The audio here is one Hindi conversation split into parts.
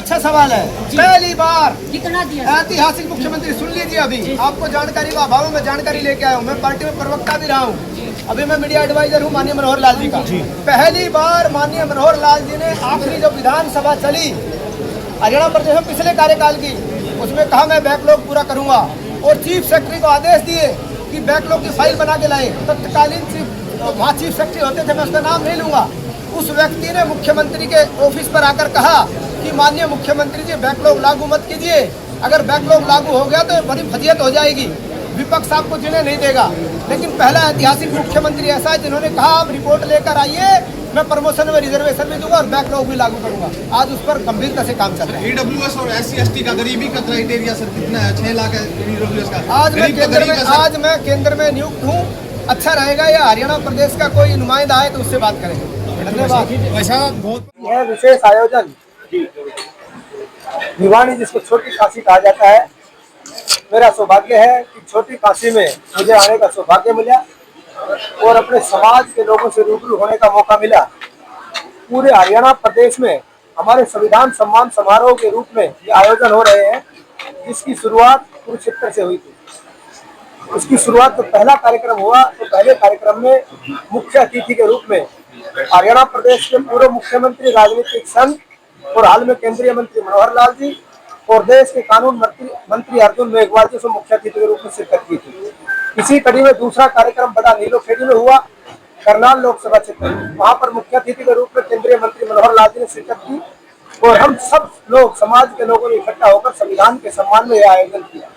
अच्छा सवाल है। पहली बार कितना दिया ऐतिहासिक मुख्यमंत्री, सुन लीजिए, अभी आपको जानकारी का अभाव में जानकारी लेके आया हूँ। मैं पार्टी में प्रवक्ता भी रहा हूँ, अभी मैं मीडिया एडवाइजर हूँ माननीय मनोहर लाल जी का। पहली बार माननीय मनोहर लाल जी ने आखिरी जो विधानसभा चली हरियाणा प्रदेश में पिछले कार्यकाल की, उसमें कहा मैं बैकलॉग पूरा करूंगा और चीफ सेक्रेटरी को आदेश दिए कि बैकलॉग की फाइल बना के लाए। तत्कालीन वहाँ चीफ सेक्रेटरी होते थे, मैं उसका नाम नहीं लूंगा, उस व्यक्ति ने मुख्यमंत्री के ऑफिस पर आकर कहा कि माननीय मुख्यमंत्री जी बैकलॉग लागू मत कीजिए, अगर बैकलॉग लागू हो गया तो बड़ी फजीयत हो जाएगी, विपक्ष आपको जिन्हें नहीं देगा। लेकिन पहला ऐतिहासिक मुख्यमंत्री ऐसा है जिन्होंने कहा आप रिपोर्ट लेकर आइए, मैं प्रमोशन में रिजर्वेशन भी दूंगा और बैकलॉग भी लागू करूंगा। आज उस पर गंभीरता से काम चल रहा है। ईडब्ल्यूएस और SC/ST का गरीबी का क्राइटेरिया सर कितना है? 6 लाख है ईडब्ल्यूएस का। आज मैं केंद्र में नियुक्त हूँ, अच्छा रहेगा या हरियाणा प्रदेश का कोई नुमाइंदा आए तो उससे बात करेंगे। धन्यवाद। यह विशेष आयोजन भिवानी, जिसको छोटी काशी कहा जाता है, मेरा सौभाग्य है कि छोटी काशी में मुझे आने का सौभाग्य मिला और अपने समाज के लोगों से रूबरू होने का मौका मिला। पूरे हरियाणा प्रदेश में हमारे संविधान सम्मान समारोह के रूप में ये आयोजन हो रहे हैं, जिसकी शुरुआत कुरुक्षेत्र से हुई थी। इसकी शुरुआत तो पहला कार्यक्रम हुआ, तो पहले कार्यक्रम में मुख्य अतिथि के रूप में हरियाणा प्रदेश के पूर्व मुख्यमंत्री, राजनीतिक संत और हाल में केंद्रीय मंत्री मनोहर लाल जी और देश के कानून मंत्री अर्जुन मेघवाल जी से मुख्य अतिथि के रूप में शिरकत की थी। इसी कड़ी में दूसरा कार्यक्रम बड़ा नीलोखेड़ी में हुआ, करनाल लोकसभा क्षेत्र, वहां पर मुख्य अतिथि के रूप में केंद्रीय मंत्री मनोहर लाल जी ने शिरकत की और हम सब लोग समाज के लोगों ने इकट्ठा होकर संविधान के सम्मान में यह आयोजन किया।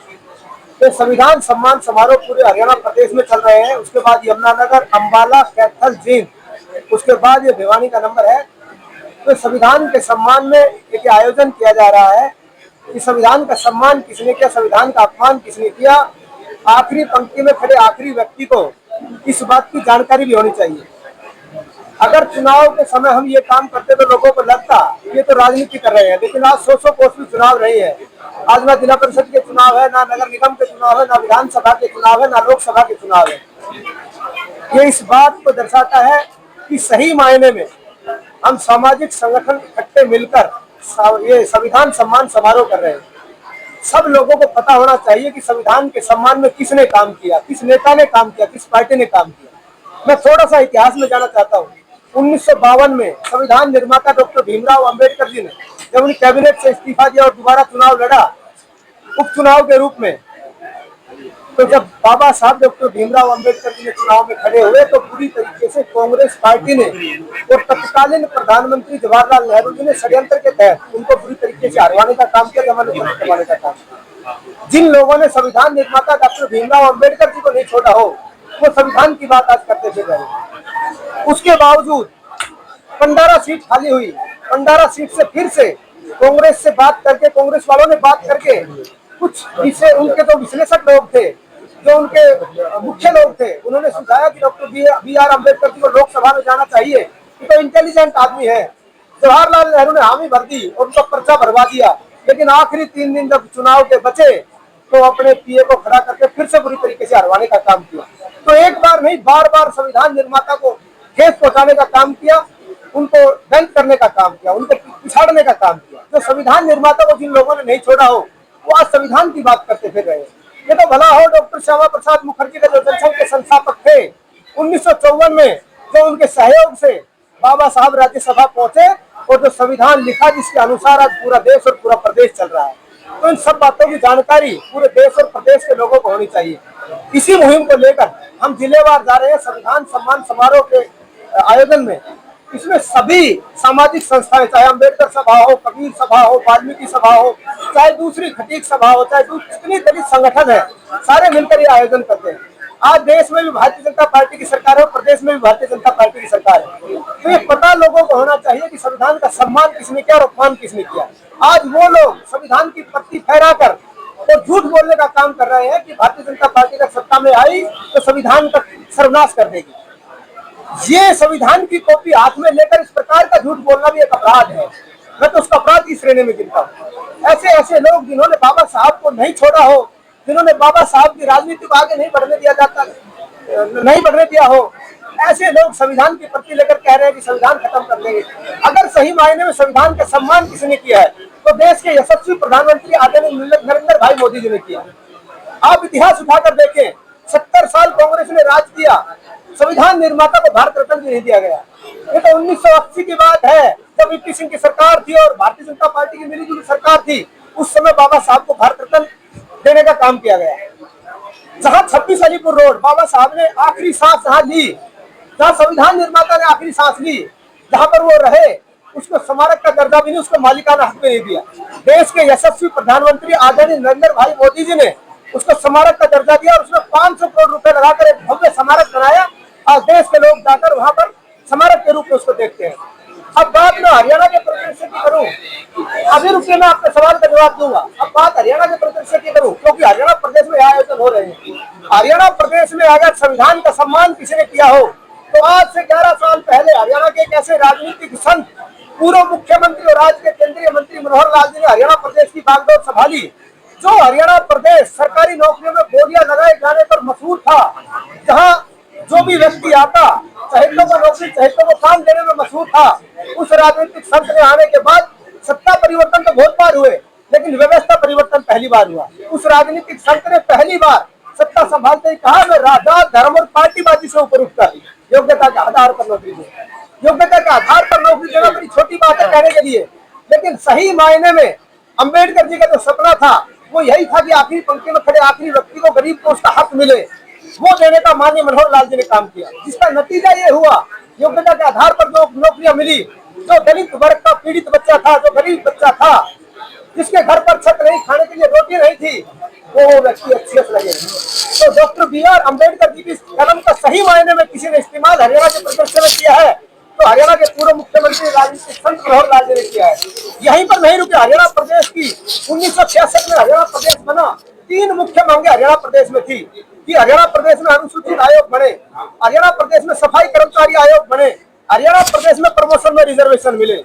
तो संविधान सम्मान समारोह पूरे हरियाणा प्रदेश में चल रहे हैं। उसके बाद यमुनानगर, अम्बाला, कैथल, जींद, उसके बाद ये भिवानी का नंबर है। तो संविधान के सम्मान में एक आयोजन किया जा रहा है कि संविधान का सम्मान किसने किया, संविधान का अपमान किसने किया। आखिरी पंक्ति में खड़े आखिरी व्यक्ति को इस बात की जानकारी भी होनी चाहिए। अगर चुनाव के समय हम ये काम करते तो लोगों को लगता ये तो राजनीति कर रहे हैं, लेकिन आज 100 कोस भी चुनाव नहीं है। आज ना जिला परिषद के चुनाव है, ना नगर निगम के चुनाव है, ना विधानसभा के चुनाव है, ना लोकसभा के चुनाव है। ये इस बात को दर्शाता है कि सही मायने में हम सामाजिक संगठन इकट्ठे मिलकर ये संविधान सम्मान समारोह कर रहे हैं। सब लोगों को पता होना चाहिए कि संविधान के सम्मान में किसने काम किया, किस नेता ने काम किया, किस पार्टी ने काम किया। मैं थोड़ा सा इतिहास में जाना चाहता हूँ। 1952 में संविधान निर्माता डॉक्टर भीमराव अंबेडकर जी ने जब उन्हें कैबिनेट से इस्तीफा दिया और दोबारा चुनाव लड़ा उपचुनाव के रूप में, तो जब बाबा साहब डॉक्टर भीमराव अंबेडकर जी ने चुनाव में खड़े हुए तो पूरी तरीके से कांग्रेस पार्टी ने और तत्कालीन प्रधानमंत्री जवाहरलाल नेहरू जी ने षड्यंत्र के तहत उनको पूरी तरीके से हरवाने का काम किया, जमानत करवाने का काम किया। जिन लोगों ने संविधान निर्माता डॉक्टर भीमराव अंबेडकर जी को नहीं छोड़ा हो, वो संविधान की बात आज करते थे रहे। उसके बावजूद 15 सीट खाली हुई, 15 सीट से फिर से कांग्रेस से बात करके, कांग्रेस वालों ने बात करके, कुछ इसे उनके तो विश्लेषक लोग थे, जो उनके मुख्य लोग थे, उन्होंने सुझाया कि डॉक्टर BR अम्बेडकर जी को लोकसभा में जाना चाहिए, तो इंटेलिजेंट आदमी है। जवाहरलाल नेहरू ने हामी भर दी और उनका पर्चा भरवा दिया। लेकिन आखिरी 3 दिन जब चुनाव के बचे तो अपने PA को खड़ा करके फिर से बुरी तरीके से हरवाने का काम किया। तो एक बार नहीं, बार बार संविधान निर्माता को ठेस पहुंचाने का काम किया, उनको बंद करने का काम किया, उनको पिछाड़ने का काम किया। जो संविधान निर्माता को जिन लोगों ने नहीं छोड़ा हो, वो आज संविधान की बात करते फिर रहे हैं। ये तो भला हो डॉक्टर श्यामा प्रसाद मुखर्जी का जो जनसंघ के संस्थापक थे, 1954 में जो उनके सहयोग से बाबा साहब राज्यसभा पहुंचे और जो संविधान लिखा जिसके अनुसार आज पूरा देश और पूरा प्रदेश चल रहा है। तो इन सब बातों की जानकारी पूरे देश और प्रदेश के लोगों को होनी चाहिए। इसी मुहिम को लेकर हम जिलेवार जा रहे हैं संविधान सम्मान समारोह के आयोजन में। इसमें सभी सामाजिक संस्थाएं, चाहे अम्बेडकर सभा हो, कबीर सभा हो, वाल्मीकि सभा हो, चाहे दूसरी खटीक सभा हो, चाहे जितनी दलित संगठन है, सारे मिलकर ये आयोजन करते हैं। आज देश में भी भारतीय जनता पार्टी की सरकार है और प्रदेश में भी भारतीय जनता पार्टी की सरकार है। तो ये पता लोगों को होना चाहिए कि संविधान का सम्मान किसने किया और अपमान किसने किया। आज वो लोग संविधान की पत्ती फहराकर और झूठ बोलने का काम कर रहे हैं कि भारतीय जनता पार्टी का सत्ता में आई तो संविधान का सर्वनाश कर देगी। ये संविधान की कॉपी हाथ में लेकर इस प्रकार का झूठ बोलना भी एक अपराध है। मैं तो उसका अपराध की श्रेणी में गिनता हूँ। ऐसे ऐसे लोग जिन्होंने बाबा साहब को नहीं छोड़ा हो, जिन्होंने बाबा साहब की राजनीति को आगे नहीं बढ़ने दिया हो, ऐसे लोग संविधान की प्रति लेकर कह रहे हैं कि संविधान खत्म कर देंगे। अगर सही मायने में संविधान का सम्मान किसने किया है तो देश के यशस्वी प्रधानमंत्री आदरणीय नरेंद्र भाई मोदी जी ने किया। आप इतिहास उठाकर देखें, 70 साल कांग्रेस ने राज किया, संविधान निर्माता को भारत रत्न भी नहीं दिया गया। ये तो 1980 की बात है, जब वीपी सिंह की सरकार थी और भारतीय जनता पार्टी की मिलीजुली सरकार थी। उस समय बाबा साहब को भारत रत्न देने का काम किया गया। जहां 26 अलीपुर रोड बाबा साहब ने आखिरी सांस जहां ली, जहां संविधान निर्माता ने आखिरी सांस ली, जहां पर वो रहे, उसको स्मारक का दर्जा भी नहीं, उसको मालिकाना हक भी नहीं दिया। देश के यशस्वी प्रधानमंत्री आदरणीय नरेंद्र भाई मोदी जी ने उसको स्मारक का दर्जा दिया और उसमें 500 करोड़ रुपए लगाकर एक भव्य स्मारक बनाया। आज देश के लोग जाकर वहां पर स्मारक के रूप में उसको देखते हैं। अब बात मैं हरियाणा के परिदृश्य की करूं, अभी रुपये में आपके सवाल का जवाब दूंगा। अब बात हरियाणा के परिदृश्य की करूं, क्योंकि हरियाणा प्रदेश में आयोजन हो रहे हैं। हरियाणा प्रदेश में अगर संविधान का सम्मान किसी ने किया हो तो आज से 11 साल पहले हरियाणा के एक ऐसे राजनीतिक संत, पूर्व मुख्यमंत्री और आज के केंद्रीय मंत्री मनोहर लाल जी ने हरियाणा प्रदेश की बागडोर संभाली। जो हरियाणा प्रदेश सरकारी नौकरियों में बोलियां लगाए जाने पर मशहूर था, जहां जो भी व्यक्ति आता चहेतों को नौकरी, चहेतों को काम देने में मशहूर था, उस राजनीतिक संत ने आने के बाद सत्ता परिवर्तन तो बहुत बार हुए, लेकिन व्यवस्था परिवर्तन पहली बार हुआ। उस राजनीतिक संत ने पहली बार सत्ता संभालते ही कहा, मैं राजा, धर्म और पार्टीबाजी से ऊपर उठकर योग्यता के आधार पर नौकरी दूंगा। योग्यता के आधार पर नौकरी देना बड़ी छोटी बात है कहने के लिए, लेकिन सही मायने में अंबेडकर जी का जो सपना था वो यही था कि आखिरी पंक्ति में खड़े आखिरी व्यक्ति को गरीब को उसका हक मिले। वो देने का माननीय मनोहर लाल जी ने काम किया, जिसका नतीजा ये हुआ, योग्यता के आधार पर जो नौकरियां मिली। जो दलित वर्ग का पीड़ित बच्चा था, जो गरीब बच्चा था, जिसके घर पर छत नहीं, खाने के लिए रोटी नहीं थी, वो व्यक्ति अच्छे से लगे। तो डॉक्टर BR अम्बेडकर जी की कलम का सही मायने में किसी ने इस्तेमाल हरियाणा के प्रदर्शन में किया है तो हरियाणा के पूर्व मुख्यमंत्री राजनीतिक संत मनोहर लाल जी ने किया है। यहीं पर नहीं रुके, हरियाणा प्रदेश की 1966 में हरियाणा प्रदेश बना। 3 मुख्य मांगे हरियाणा प्रदेश में थी कि हरियाणा प्रदेश में अनुसूचित आयोग बने, हरियाणा प्रदेश में सफाई कर्मचारी आयोग बने, हरियाणा प्रदेश में प्रमोशन में रिजर्वेशन मिले।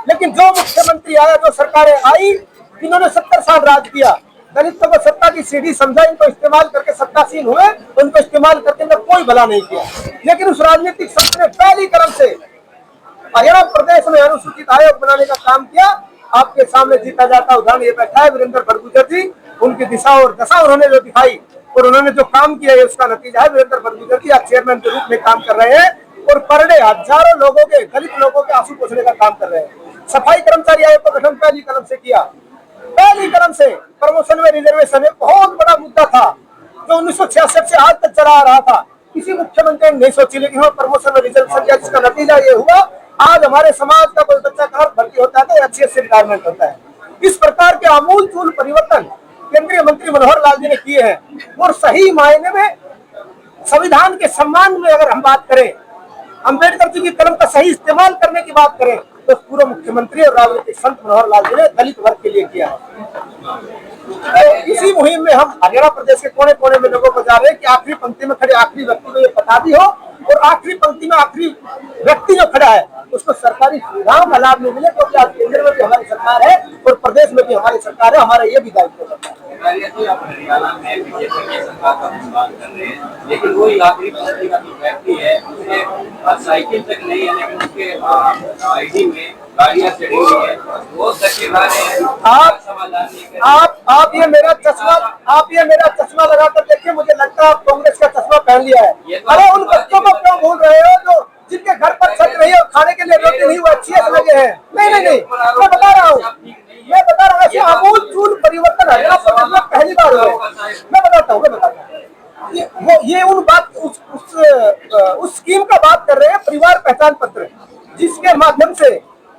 लेकिन जो मुख्यमंत्री आया, जो सरकारें आई, इन्होंने 70 साल राज किया, दलितों को सत्ता की सीढ़ी समझा, इनको इस्तेमाल करके सत्तासीन हुए, उनको इस्तेमाल करके इन्होंने कोई भला नहीं किया। लेकिन उस राजनीतिक संत ने पहली कदम से हरियाणा प्रदेश में अनुसूचित आयोग बनाने का काम किया। आपके सामने जीता जाता उदाहरण ये बैठा है वीरेंद्र बड़गुजर जी, उनकी दिशा और दशा उन्होंने जो दिखाई और उन्होंने जो काम किया है उसका नतीजा है वीरेंद्र बड़गुजर जी आज चेयरमैन के रूप में काम कर रहे हैं और पर डे हजारों लोगों के, दलित लोगों के आंसू पोंछने का काम कर रहे हैं। सफाई कर्मचारी आयोग का गठन पहली कदम से किया, पहली कदम से। प्रमोशन में रिजर्वेशन एक बहुत बड़ा मुद्दा था जो 1966 से आज तक चला आ रहा था, किसी मुख्यमंत्री ने नहीं सोची, लेकिन हाँ प्रमोशन में रिजर्वेशन किया, जिसका नतीजा ये हुआ आज हमारे समाज का कोई बच्चा कहाँ भर्ती होता है तो अच्छे से रिटायरमेंट होता है। इस प्रकार के आमूल चूल परिवर्तन केंद्रीय मंत्री मनोहर लाल जी ने किए हैं। और सही मायने में संविधान के सम्मान में अगर हम बात करें, अंबेडकर जी की कलम का सही इस्तेमाल करने की बात करें तो पूर्व मुख्यमंत्री और राजनीतिक संत मनोहर लाल जी ने दलित वर्ग के लिए किया है। तो इसी मुहिम में हम हरियाणा प्रदेश के कोने कोने में लोगों को जा रहे हैं कि आखिरी पंक्ति में खड़े आखिरी व्यक्ति को ये पता भी हो और आखिरी पंक्ति में आखिरी व्यक्ति जो खड़ा है उसको सरकारी सुविधाओं का लाभ नहीं मिले, क्योंकि आज केंद्र में भी हमारी सरकार है और प्रदेश में भी हमारी सरकार है। हमारा ये भी दायित्व होता है। आप हरियाणा में बीजेपी की सरकार का निर्माण कर रहे हैं, लेकिन वही आखिरी पंक्ति का जो व्यक्ति है उसने साइकिल तक नहीं है, लेकिन उसके आईडी में गाड़ियां चढ़ी हुई है, वो धक्के खा रहे हैं। आप ये मेरा चश्मा लगा कर देखिए, मुझे लगता है आप कांग्रेस का चश्मा पहन लिया है। अरे उन बच्चों को क्यों भूल रहे हो जो जिनके घर पर छत नहीं है और खाने के लिए रोटी नहीं, वो अच्छी लगे हैं? नहीं, मैं बता रहा हूँ आमूल चूल परिवर्तन हरियाणा प्रदेश में पहली बार हुआ है। मैं बताता हूँ ये उन बात उस स्कीम का बात कर रहे हैं, परिवार पहचान पत्र, जिसके माध्यम से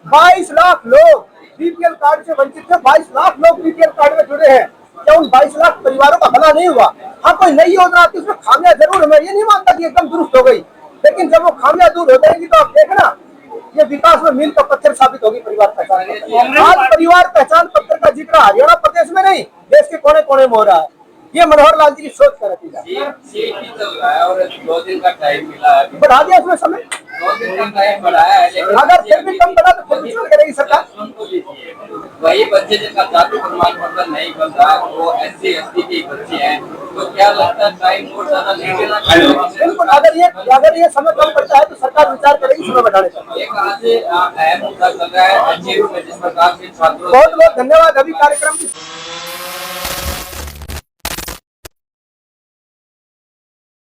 22 लाख लोग बीपीएल कार्ड से वंचित थे। 22 लाख लोग बीपीएल कार्ड में जुड़े हैं। क्या उन 22 लाख परिवारों का भला नहीं हुआ? हाँ, कोई नई योजना आती है उसमें खामियां जरूर है, मैं ये नहीं मानता कि एकदम दुरुस्त हो गई, लेकिन जब वो खामियां दूर हो जाएंगी तो आप देखना ये विकास में मील का पत्थर साबित होगी परिवार पहचान पत्र। आज परिवार पहचान पत्र का जिक्र हरियाणा प्रदेश में नहीं, देश के कोने कोने में हो रहा है। ये मनोहर लाल जी की सोच का नतीजा है। और 2 दिन का टाइम मिला है, बढ़ा दिया उसमें समय, 2 दिन का टाइम बढ़ाया है, लेकिन अगर फिर भी कम बढ़ा तो फिर भी क्यों करेगी सरकार? वही बच्चे जिनका जाति प्रमाण पत्र नहीं बन रहा वो SC ST के बच्चे हैं, तो क्या लगता है टाइम और ज्यादा नहीं देना चाहिए? बिल्कुल अगर ये समय कम पड़ता है तो सरकार विचार करेगी समय बढ़ाने का। ये कहाँ से अहम मुद्दा चल रहा है एनजेयू में जिस प्रकार से छात्रों बहुत बहुत धन्यवाद। अभी कार्यक्रम की